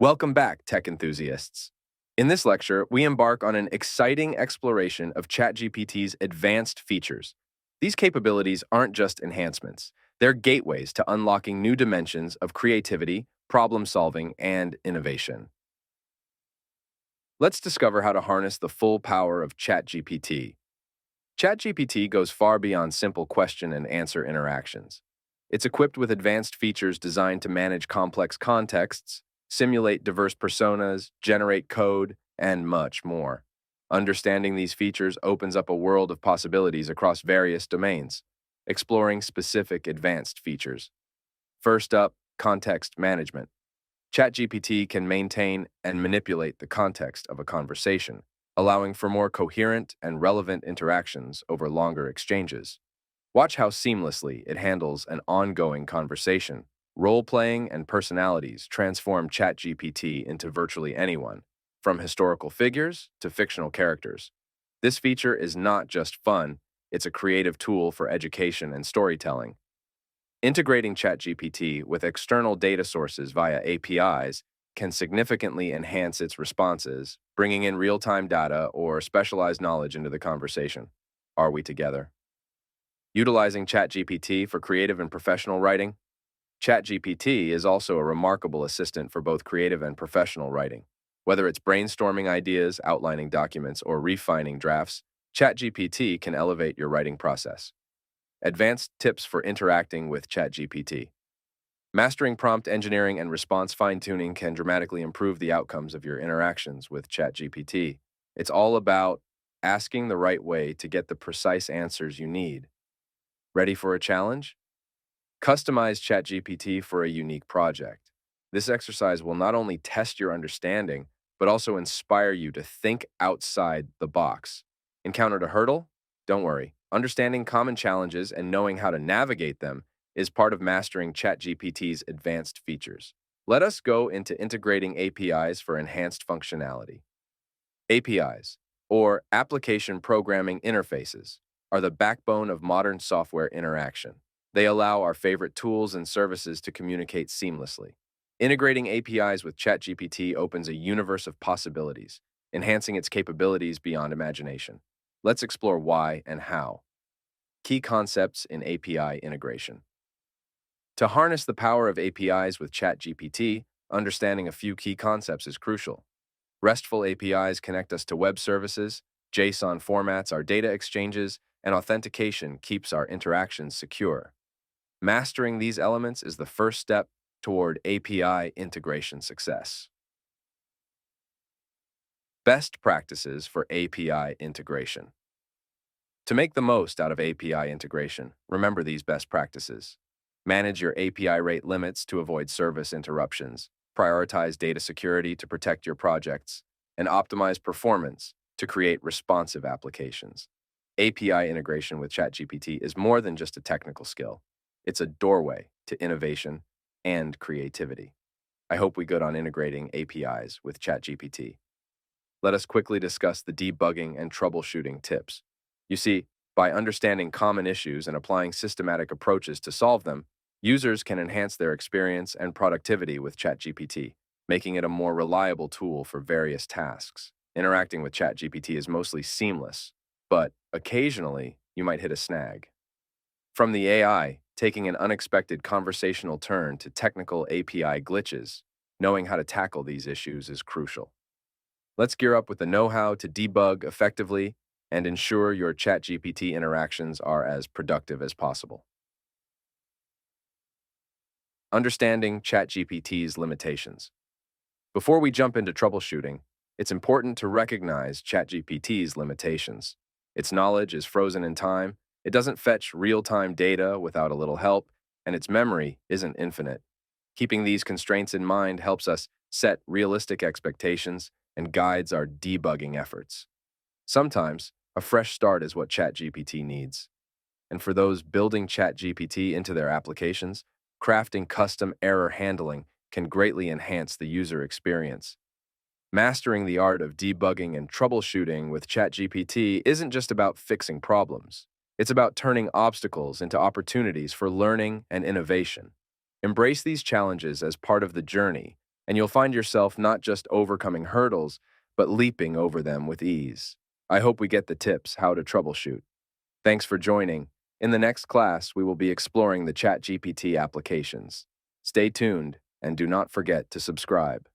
Welcome back, tech enthusiasts. In this lecture, we embark on an exciting exploration of ChatGPT's advanced features. These capabilities aren't just enhancements, they're gateways to unlocking new dimensions of creativity, problem solving, and innovation. Let's discover how to harness the full power of ChatGPT. ChatGPT goes far beyond simple question and answer interactions. It's equipped with advanced features designed to manage complex contexts, simulate diverse personas, generate code, and much more. Understanding these features opens up a world of possibilities across various domains, exploring specific advanced features. First up, context management. ChatGPT can maintain and manipulate the context of a conversation, allowing for more coherent and relevant interactions over longer exchanges. Watch how seamlessly it handles an ongoing conversation. Role-playing and personalities transform ChatGPT into virtually anyone, from historical figures to fictional characters. This feature is not just fun, it's a creative tool for education and storytelling. Integrating ChatGPT with external data sources via APIs can significantly enhance its responses, bringing in real-time data or specialized knowledge into the conversation. Are we together? Utilizing ChatGPT for creative and professional writing. ChatGPT is also a remarkable assistant for both creative and professional writing. Whether it's brainstorming ideas, outlining documents, or refining drafts, ChatGPT can elevate your writing process. Advanced tips for interacting with ChatGPT. Mastering prompt engineering and response fine-tuning can dramatically improve the outcomes of your interactions with ChatGPT. It's all about asking the right way to get the precise answers you need. Ready for a challenge? Customize ChatGPT for a unique project. This exercise will not only test your understanding, but also inspire you to think outside the box. Encountered a hurdle? Don't worry. Understanding common challenges and knowing how to navigate them is part of mastering ChatGPT's advanced features. Let us go into integrating APIs for enhanced functionality. APIs, or Application Programming Interfaces, are the backbone of modern software interaction. They allow our favorite tools and services to communicate seamlessly. Integrating APIs with ChatGPT opens a universe of possibilities, enhancing its capabilities beyond imagination. Let's explore why and how. Key concepts in API integration. To harness the power of APIs with ChatGPT, understanding a few key concepts is crucial. RESTful APIs connect us to web services, JSON formats our data exchanges, and authentication keeps our interactions secure. Mastering these elements is the first step toward API integration success. Best practices for API integration. To make the most out of API integration, remember these best practices. Manage your API rate limits to avoid service interruptions, prioritize data security to protect your projects, and optimize performance to create responsive applications. API integration with ChatGPT is more than just a technical skill. It's a doorway to innovation and creativity. I hope we good on integrating APIs with ChatGPT. Let us quickly discuss the debugging and troubleshooting tips. You see, by understanding common issues and applying systematic approaches to solve them, users can enhance their experience and productivity with ChatGPT, making it a more reliable tool for various tasks. Interacting with ChatGPT is mostly seamless, but occasionally you might hit a snag. From the AI taking an unexpected conversational turn to technical API glitches, knowing how to tackle these issues is crucial. Let's gear up with the know-how to debug effectively and ensure your ChatGPT interactions are as productive as possible. Understanding ChatGPT's limitations. Before we jump into troubleshooting, it's important to recognize ChatGPT's limitations. Its knowledge is frozen in time, it doesn't fetch real-time data without a little help, and its memory isn't infinite. Keeping these constraints in mind helps us set realistic expectations and guides our debugging efforts. Sometimes, a fresh start is what ChatGPT needs. And for those building ChatGPT into their applications, crafting custom error handling can greatly enhance the user experience. Mastering the art of debugging and troubleshooting with ChatGPT isn't just about fixing problems. It's about turning obstacles into opportunities for learning and innovation. Embrace these challenges as part of the journey and you'll find yourself not just overcoming hurdles, but leaping over them with ease. I hope we get the tips how to troubleshoot. Thanks for joining. In the next class, we will be exploring the ChatGPT applications. Stay tuned and do not forget to subscribe.